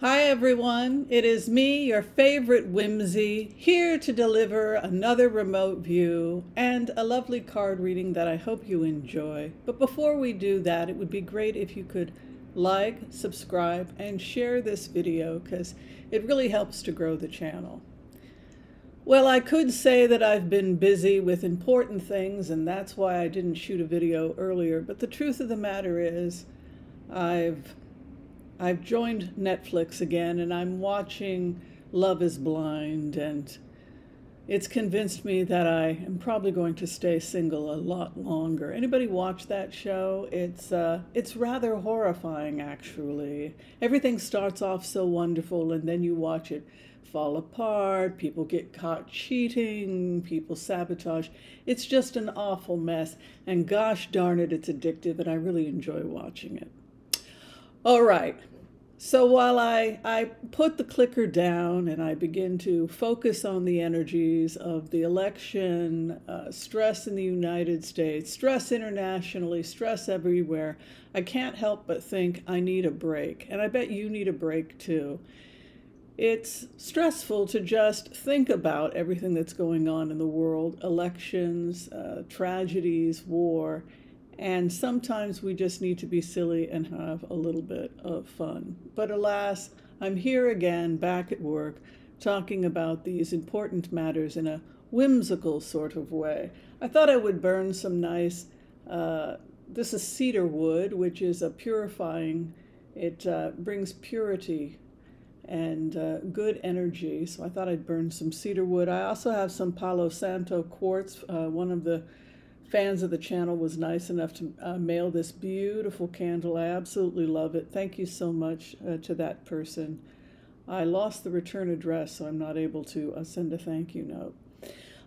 Hi everyone, it is me, your favorite Whimsy, here to deliver another remote view and a lovely card reading that I hope you enjoy. But before we do that, it would be great if you could like, subscribe, and share this video because it really helps to grow the channel. Well, I could say that I've been busy with important things and that's why I didn't shoot a video earlier, but the truth of the matter is I've joined Netflix again and I'm watching Love is Blind, and it's convinced me that I am probably going to stay single a lot longer. Anybody watch that show? It's rather horrifying, actually. Everything starts off so wonderful and then you watch it fall apart, people get caught cheating, people sabotage. It's just an awful mess, and gosh darn it, it's addictive and I really enjoy watching it. All right. So while I put the clicker down and I begin to focus on the energies of the election, stress in the United States, stress internationally, stress everywhere, I can't help but think I need a break. And I bet you need a break too. It's stressful to just think about everything that's going on in the world, elections, tragedies, war. And sometimes we just need to be silly and have a little bit of fun. But alas, I'm here again, back at work, talking about these important matters in a whimsical sort of way. I thought I would burn some nice, this is cedar wood, which is a purifying, it brings purity and good energy. So I thought I'd burn some cedar wood. I also have some Palo Santo quartz. One of the fans of the channel was nice enough to mail this beautiful candle. I absolutely love it. Thank you so much to that person. I lost the return address, so I'm not able to send a thank you note.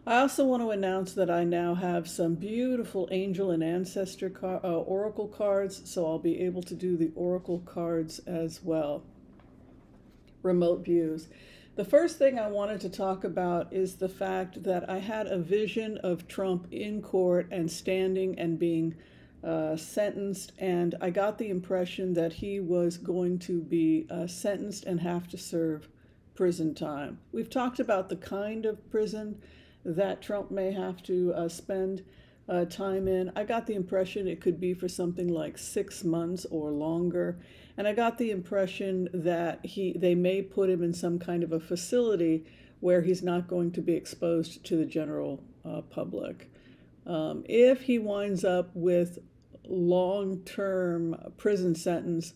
I also want to announce that I now have some beautiful angel and ancestor oracle cards, so I'll be able to do the oracle cards as well. Remote views. The first thing I wanted to talk about is the fact that I had a vision of Trump in court and standing and being sentenced, and I got the impression that he was going to be sentenced and have to serve prison time. We've talked about the kind of prison that Trump may have to spend time in. I got the impression it could be for something like 6 months or longer. And I got the impression that they may put him in some kind of a facility where he's not going to be exposed to the general public. If he winds up with long-term prison sentence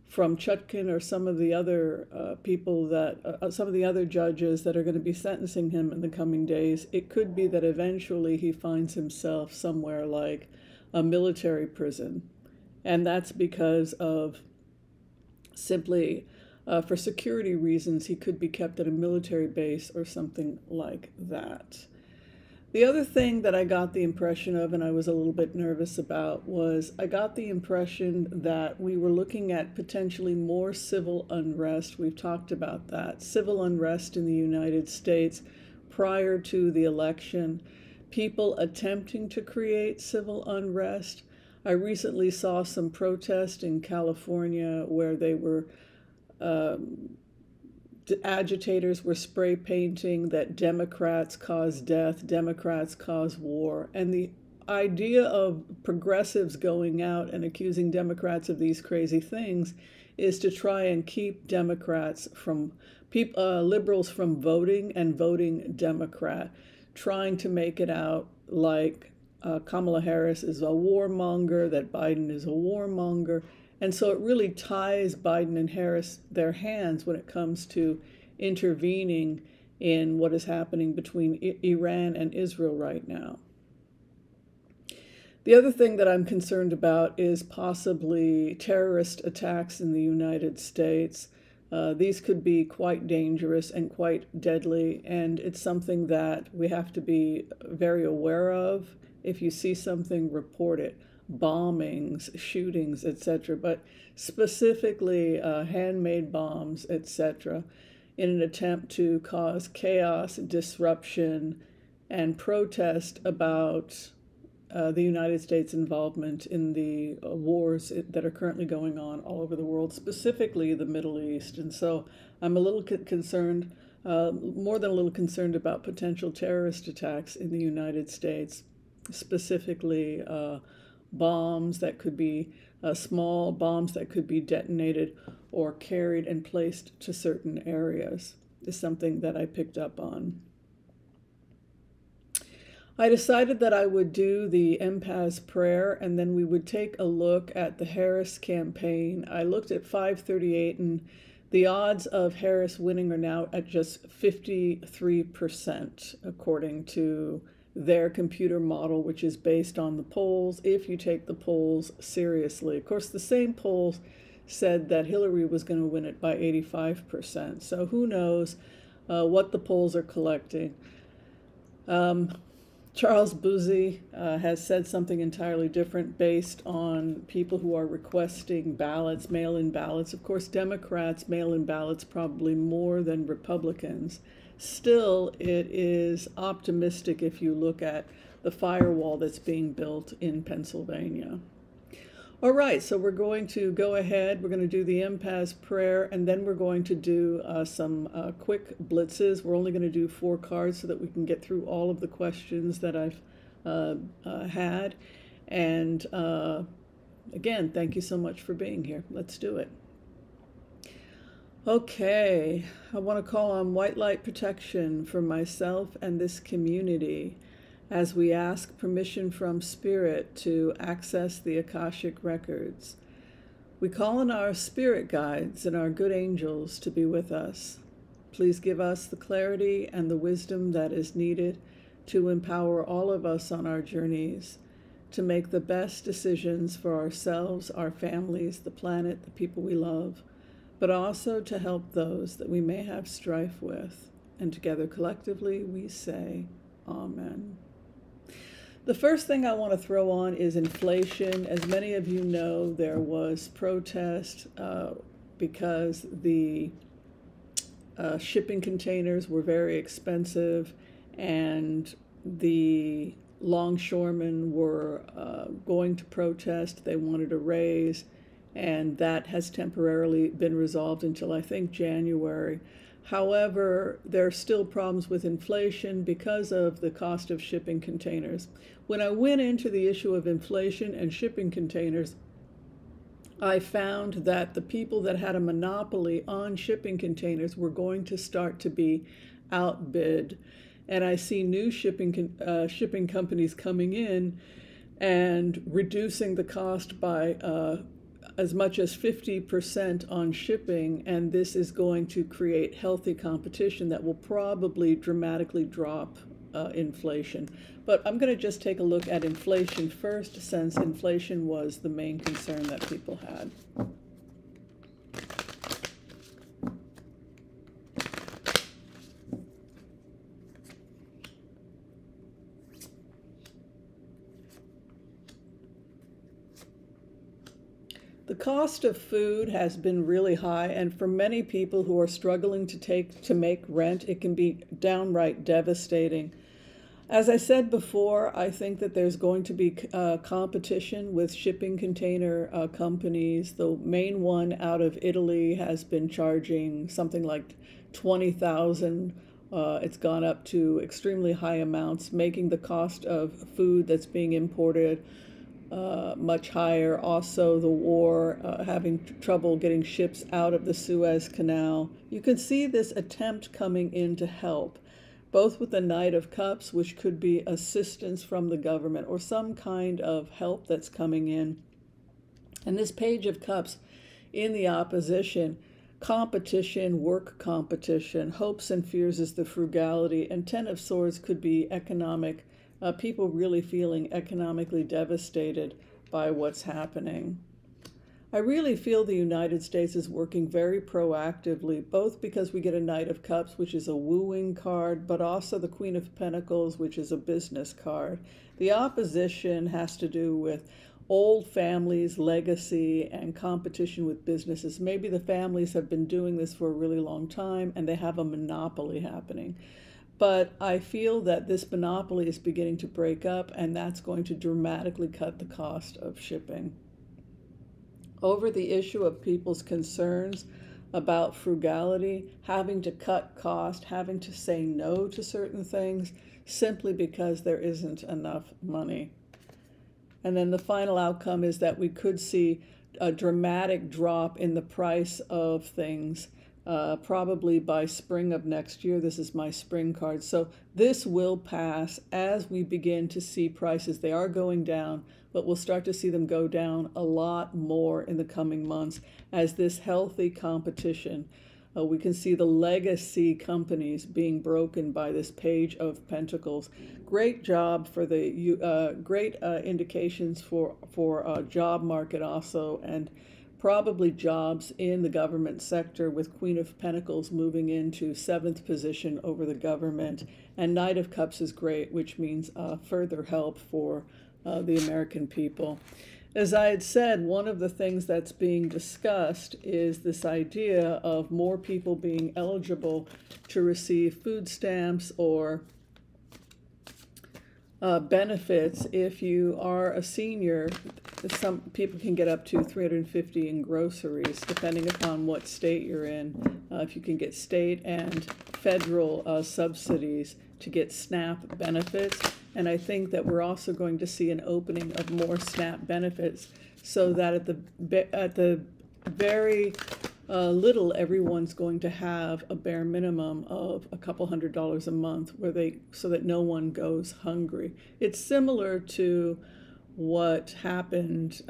from Chutkin or some of the other people that, some of the other judges that are going to be sentencing him in the coming days, it could be that eventually he finds himself somewhere like a military prison. And that's because of simply for security reasons, he could be kept at a military base or something like that. The other thing that I got the impression of, and I was a little bit nervous about, was I got the impression that we were looking at potentially more civil unrest. We've talked about that. Civil unrest in the United States prior to the election. People attempting to create civil unrest. I recently saw some protest in California where they were, agitators were spray painting that Democrats cause death, Democrats cause war. And the idea of progressives going out and accusing Democrats of these crazy things is to try and keep Democrats from, liberals from voting and voting Democrat, trying to make it out like Kamala Harris is a warmonger, that Biden is a warmonger. And so it really ties Biden and Harris their hands when it comes to intervening in what is happening between Iran and Israel right now. The other thing that I'm concerned about is possibly terrorist attacks in the United States. These could be quite dangerous and quite deadly, and it's something that we have to be very aware of. If you see something, report it. Bombings, shootings, etc., but specifically handmade bombs, etc., in an attempt to cause chaos, disruption, and protest about the United States' involvement in the wars that are currently going on all over the world, specifically the Middle East. And so I'm a little concerned, more than a little concerned about potential terrorist attacks in the United States, specifically bombs that could be small bombs that could be detonated or carried and placed to certain areas is something that I picked up on. I decided that I would do the empath's prayer, and then we would take a look at the Harris campaign. I looked at 538, and the odds of Harris winning are now at just 53%, according to their computer model, which is based on the polls, if you take the polls seriously. Of course, the same polls said that Hillary was going to win it by 85%. So who knows what the polls are collecting. Charles Booksy has said something entirely different based on people who are requesting ballots, mail-in ballots. Of course, Democrats mail-in ballots probably more than Republicans. Still, it is optimistic if you look at the firewall that's being built in Pennsylvania. All right, so we're going to go ahead. We're going to do the empath's prayer, and then we're going to do some quick blitzes. We're only going to do 4 cards so that we can get through all of the questions that I've had. And again, thank you so much for being here. Let's do it. Okay, I want to call on white light protection for myself and this community as we ask permission from Spirit to access the Akashic records. We call on our spirit guides and our good angels to be with us. Please give us the clarity and the wisdom that is needed to empower all of us on our journeys to make the best decisions for ourselves, our families, the planet, the people we love, but also to help those that we may have strife with. And together collectively we say, Amen. The first thing I want to throw on is inflation. As many of you know, there was protest because the shipping containers were very expensive, and the longshoremen were going to protest. They wanted a raise, and that has temporarily been resolved until I think January. However, there are still problems with inflation because of the cost of shipping containers. When I went into the issue of inflation and shipping containers, I found that the people that had a monopoly on shipping containers were going to start to be outbid. And I see new shipping companies coming in and reducing the cost by as much as 50% on shipping, and this is going to create healthy competition that will probably dramatically drop inflation. But I'm going to just take a look at inflation first, since inflation was the main concern that people had. The cost of food has been really high, and for many people who are struggling to make rent, it can be downright devastating. As I said before, I think that there's going to be competition with shipping container companies. The main one out of Italy has been charging something like $20,000. It's gone up to extremely high amounts, making the cost of food that's being imported much higher. Also, the war, having trouble getting ships out of the Suez Canal. You can see this attempt coming in to help, both with the Knight of Cups, which could be assistance from the government or some kind of help that's coming in. And this Page of Cups in the opposition, competition, work competition, hopes and fears is the frugality, and Ten of Swords could be economic, people really feeling economically devastated by what's happening. I really feel the United States is working very proactively, both because we get a Knight of Cups, which is a wooing card, but also the Queen of Pentacles, which is a business card. The opposition has to do with old families, legacy, and competition with businesses. Maybe the families have been doing this for a really long time and they have a monopoly happening. But I feel that this monopoly is beginning to break up, and that's going to dramatically cut the cost of shipping. Over the issue of people's concerns about frugality, having to cut cost, having to say no to certain things simply because there isn't enough money. And then the final outcome is that we could see a dramatic drop in the price of things, probably by spring of next year. This is my spring card. So this will pass as we begin to see prices. They are going down, but we'll start to see them go down a lot more in the coming months as this healthy competition. We can see the legacy companies being broken by this Page of Pentacles. Great job for the great indications for job market also, and probably jobs in the government sector, with Queen of Pentacles moving into 7th position over the government. And Knight of Cups is great, which means further help for the American people. As I had said, one of the things that's being discussed is this idea of more people being eligible to receive food stamps or benefits. If you are a senior, some people can get up to $350 in groceries, depending upon what state you're in. If you can get state and federal subsidies to get SNAP benefits. And I think that we're also going to see an opening of more SNAP benefits, so that at the very little, everyone's going to have a bare minimum of a couple $100s a month, so that no one goes hungry. It's similar to what happened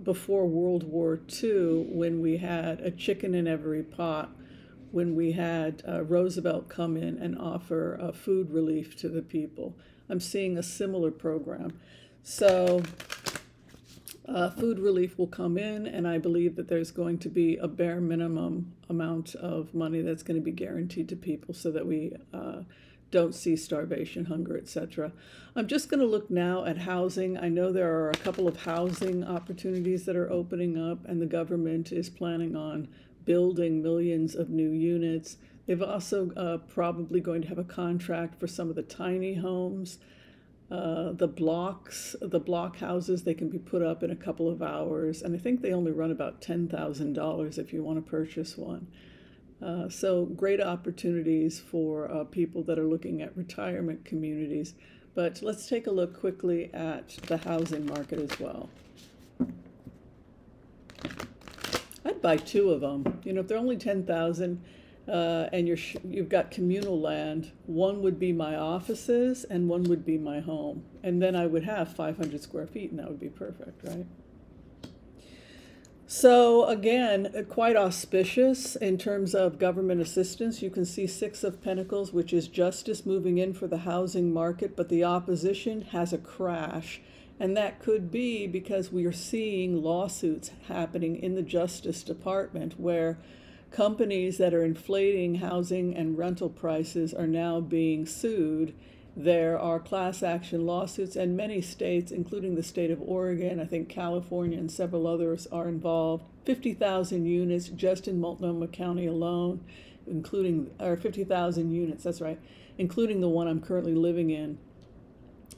before World War II, when we had a chicken in every pot, when we had Roosevelt come in and offer food relief to the people. I'm seeing a similar program. So food relief will come in, and I believe that there's going to be a bare minimum amount of money that's going to be guaranteed to people, so that we don't see starvation, hunger, etc. I'm just going to look now at housing. I know there are a couple of housing opportunities that are opening up, and the government is planning on building millions of new units. They've also probably going to have a contract for some of the tiny homes. The block houses, they can be put up in a couple of hours, and I think they only run about $10,000 if you want to purchase one. So great opportunities for people that are looking at retirement communities. But let's take a look quickly at the housing market as well. I'd buy 2 of them. You know, if they're only 10,000 and you've got communal land, one would be my offices and one would be my home. And then I would have 500 square feet, and that would be perfect, right? So again, quite auspicious in terms of government assistance. You can see 6 of Pentacles, which is justice moving in for the housing market, but the opposition has a crash. And that could be because we are seeing lawsuits happening in the Justice Department, where companies that are inflating housing and rental prices are now being sued. There are class action lawsuits, and many states, including the state of Oregon, I think California and several others, are involved. 50,000 units just in Multnomah County alone, or 50,000 units, that's right, including the one I'm currently living in.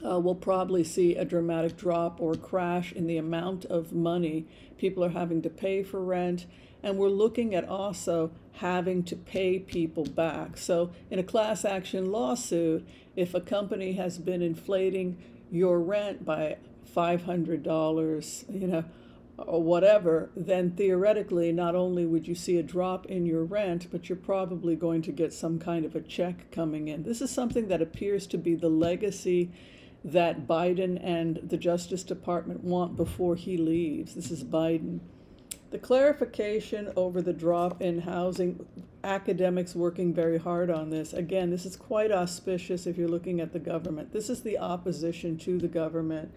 We'll probably see a dramatic drop or crash in the amount of money people are having to pay for rent. And we're looking at also having to pay people back. So in a class action lawsuit, if a company has been inflating your rent by $500, or whatever, then theoretically, not only would you see a drop in your rent, but you're probably going to get some kind of a check coming in. This is something that appears to be the legacy that Biden and the Justice Department want before he leaves. This is Biden. The clarification over the drop in housing, academics working very hard on this. Again, this is quite auspicious if you're looking at the government. This is the opposition to the government.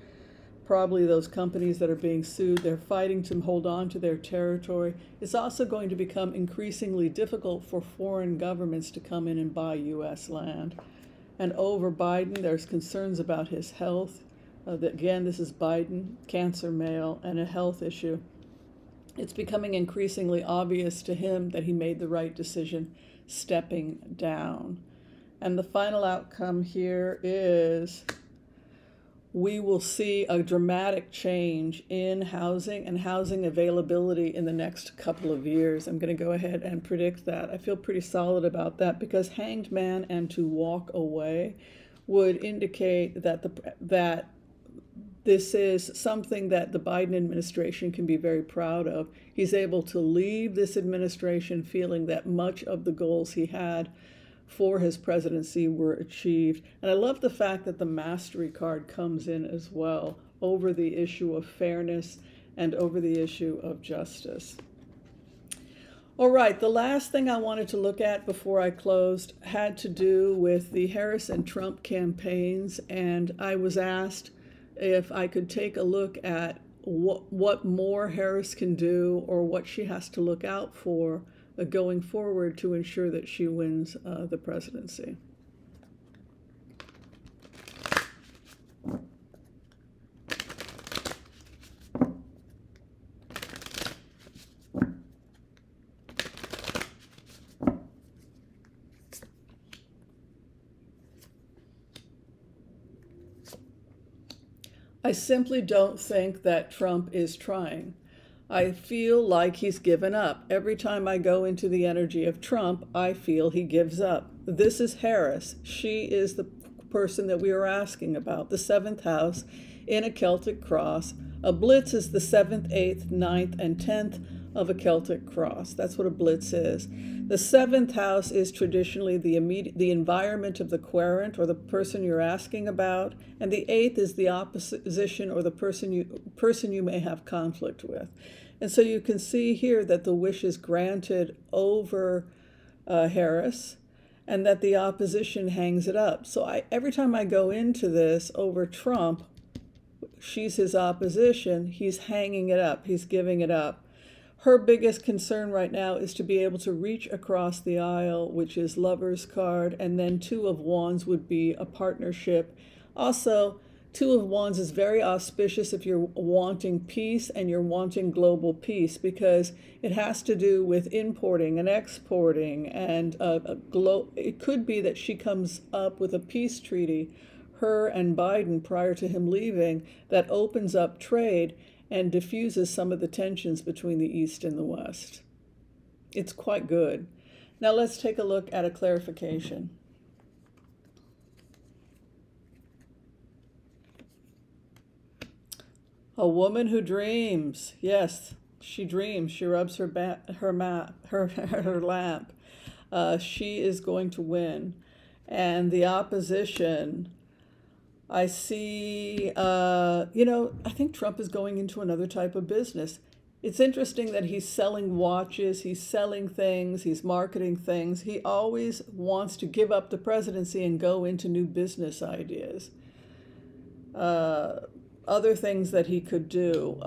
Probably those companies that are being sued, they're fighting to hold on to their territory. It's also going to become increasingly difficult for foreign governments to come in and buy U.S. land. And over Biden, there's concerns about his health. Again, this is Biden, cancer male, and a health issue. It's becoming increasingly obvious to him that he made the right decision stepping down. And the final outcome here is we will see a dramatic change in housing and housing availability in the next couple of years. I'm going to go ahead and predict that. I feel pretty solid about that because hanged man and to walk away would indicate that that this is something that the Biden administration can be very proud of. He's able to leave this administration feeling that much of the goals he had for his presidency were achieved. And I love the fact that the mastery card comes in as well over the issue of fairness and over the issue of justice. All right, the last thing I wanted to look at before I closed had to do with the Harris and Trump campaigns, and I was asked if I could take a look at what more Harris can do or what she has to look out for going forward to ensure that she wins the presidency. I simply don't think that Trump is trying. I feel like he's given up. Every time I go into the energy of Trump, I feel he gives up. This is Harris. She is the person that we are asking about, the 7th house in a Celtic cross. A blitz is the 7th, 8th, 9th, and 10th of a Celtic cross. That's what a blitz is. The 7th house is traditionally the environment of the querent, or the person you're asking about, and the 8th is the opposition or the person you may have conflict with. And so you can see here that the wish is granted over Harris, and that the opposition hangs it up. So every time I go into this over Trump, she's his opposition, he's hanging it up, he's giving it up. Her biggest concern right now is to be able to reach across the aisle, which is Lover's card, and then 2 of Wands would be a partnership. Also, 2 of Wands is very auspicious if you're wanting peace and you're wanting global peace, because it has to do with importing and exporting, and it could be that she comes up with a peace treaty, her and Biden, prior to him leaving, that opens up trade and diffuses some of the tensions between the East and the West. It's quite good. Now let's take a look at a clarification. A woman who dreams. Yes, she dreams. She rubs her lamp. She is going to win. And the opposition, I see, I think Trump is going into another type of business. It's interesting that he's selling watches, he's selling things, he's marketing things. He always wants to give up the presidency and go into new business ideas. Other things that he could do,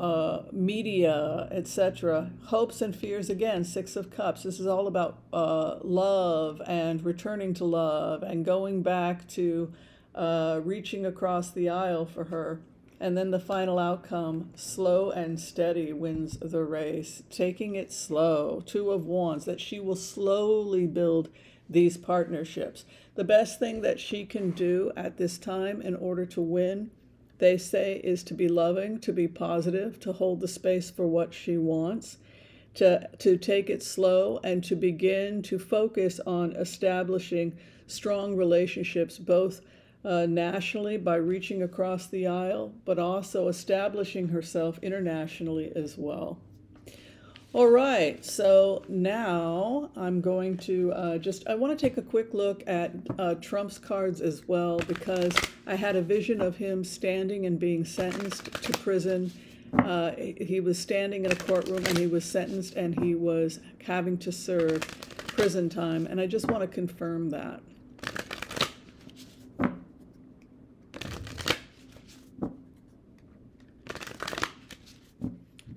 media, etc. Hopes and fears, again, 6 of Cups. This is all about love and returning to love and going back to reaching across the aisle for her. And then the final outcome, slow and steady wins the race. Taking it slow, 2 of Wands, that she will slowly build these partnerships. The best thing that she can do at this time in order to win, they say, is to be loving, to be positive, to hold the space for what she wants, to take it slow, and to begin to focus on establishing strong relationships, both nationally by reaching across the aisle, but also establishing herself internationally as well. All right, so now I'm going to I want to take a quick look at Trump's cards as well, because I had a vision of him standing and being sentenced to prison. He was standing in a courtroom and he was sentenced and he was having to serve prison time, and I just want to confirm that.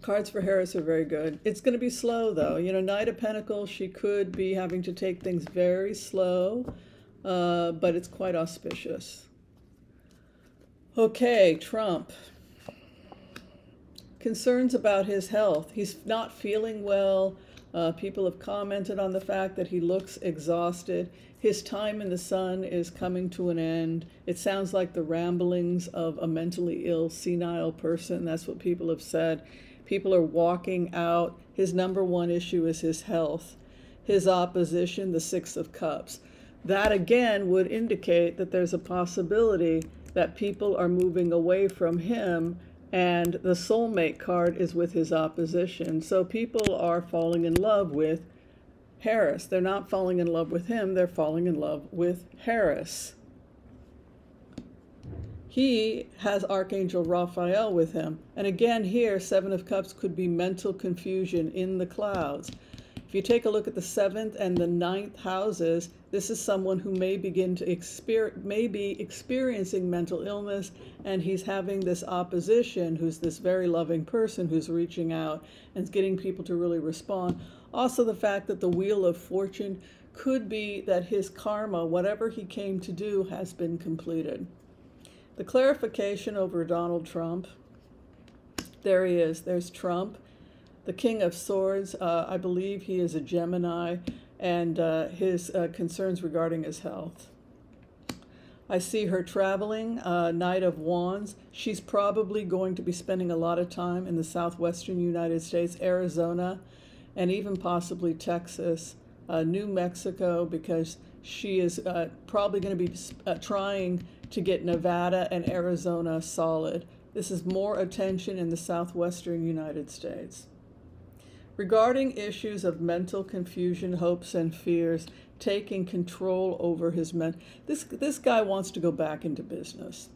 Cards for Harris are very good. It's going to be slow, though. Knight of Pentacles, she could be having to take things very slow, but it's quite auspicious. Okay, Trump. Concerns about his health. He's not feeling well. People have commented on the fact that he looks exhausted. His time in the sun is coming to an end. It sounds like the ramblings of a mentally ill, senile person. That's what people have said. People are walking out. His number one issue is his health. His opposition, the Six of Cups. That again would indicate that there's a possibility that people are moving away from him, and the soulmate card is with his opposition. So people are falling in love with Harris. They're not falling in love with him, they're falling in love with Harris. He has Archangel Raphael with him. And again here, Seven of Cups could be mental confusion in the clouds. If you take a look at the 7th and the 9th houses, this is someone who may begin to may be experiencing mental illness, and he's having this opposition, who's this very loving person who's reaching out and getting people to really respond. Also, the fact that the Wheel of Fortune could be that his karma, whatever he came to do, has been completed. The clarification over Donald Trump, there he is, there's Trump. The King of Swords, I believe he is a Gemini, and his concerns regarding his health. I see her traveling, Knight of Wands. She's probably going to be spending a lot of time in the southwestern United States, Arizona, and even possibly Texas, New Mexico, because she is probably going to be trying to get Nevada and Arizona solid. This is more attention in the southwestern United States. Regarding issues of mental confusion, hopes, and fears, taking control over his this guy wants to go back into business.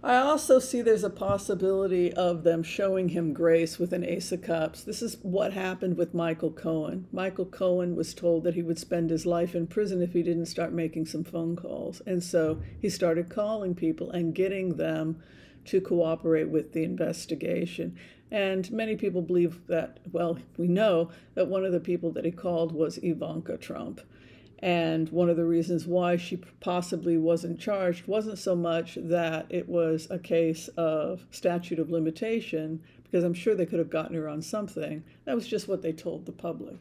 I also see there's a possibility of them showing him grace with an Ace of Cups. This is what happened with Michael Cohen. Michael Cohen was told that he would spend his life in prison if he didn't start making some phone calls. And so he started calling people and getting them to cooperate with the investigation. And many people believe that, well, we know that one of the people that he called was Ivanka Trump. And one of the reasons why she possibly wasn't charged wasn't so much that it was a case of statute of limitation, because I'm sure they could have gotten her on something. That was just what they told the public.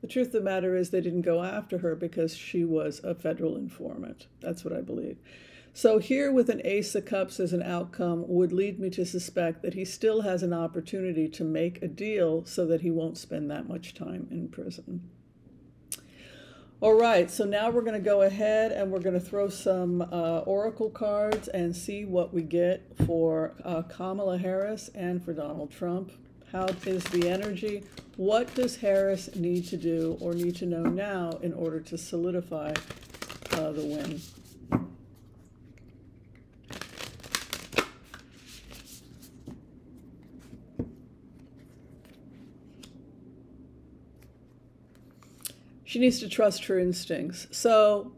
The truth of the matter is they didn't go after her because she was a federal informant. That's what I believe. So here with an Ace of Cups as an outcome would lead me to suspect that he still has an opportunity to make a deal so that he won't spend that much time in prison. All right, so now we're going to go ahead and we're going to throw some oracle cards and see what we get for Kamala Harris and for Donald Trump. How is the energy? What does Harris need to do or need to know now in order to solidify the win? She needs to trust her instincts. So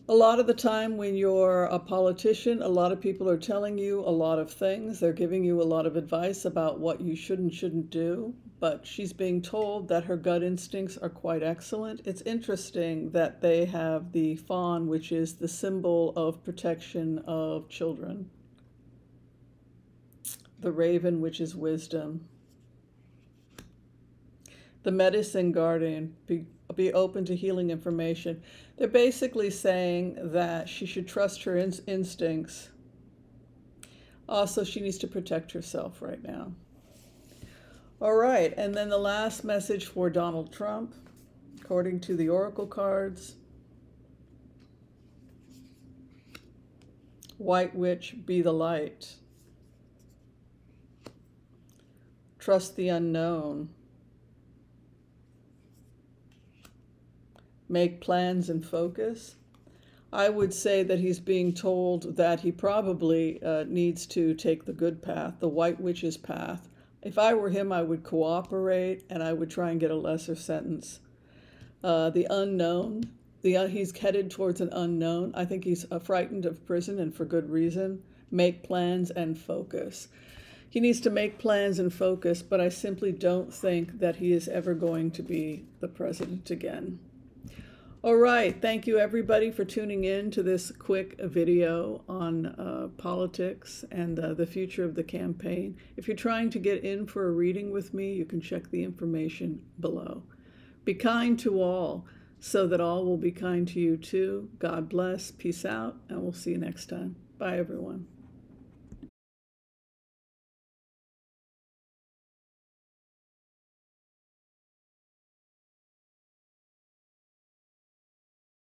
a lot of the time when you're a politician, a lot of people are telling you a lot of things. They're giving you a lot of advice about what you should and shouldn't do. But she's being told that her gut instincts are quite excellent. It's interesting that they have the fawn, which is the symbol of protection of children. The raven, which is wisdom. The medicine guardian, be open to healing information. They're basically saying that she should trust her instincts. Also, she needs to protect herself right now. All right, and then the last message for Donald Trump, according to the oracle cards. White Witch, be the light. Trust the unknown. Make plans and focus. I would say that he's being told that he probably needs to take the good path, the White Witch's path. If I were him, I would cooperate and I would try and get a lesser sentence. The unknown, he's headed towards an unknown. I think he's frightened of prison, and for good reason. Make plans and focus. He needs to make plans and focus, but I simply don't think that he is ever going to be the president again. All right. Thank you, everybody, for tuning in to this quick video on politics and the future of the campaign. If you're trying to get in for a reading with me, you can check the information below. Be kind to all, so that all will be kind to you too. God bless. Peace out, and we'll see you next time. Bye, everyone.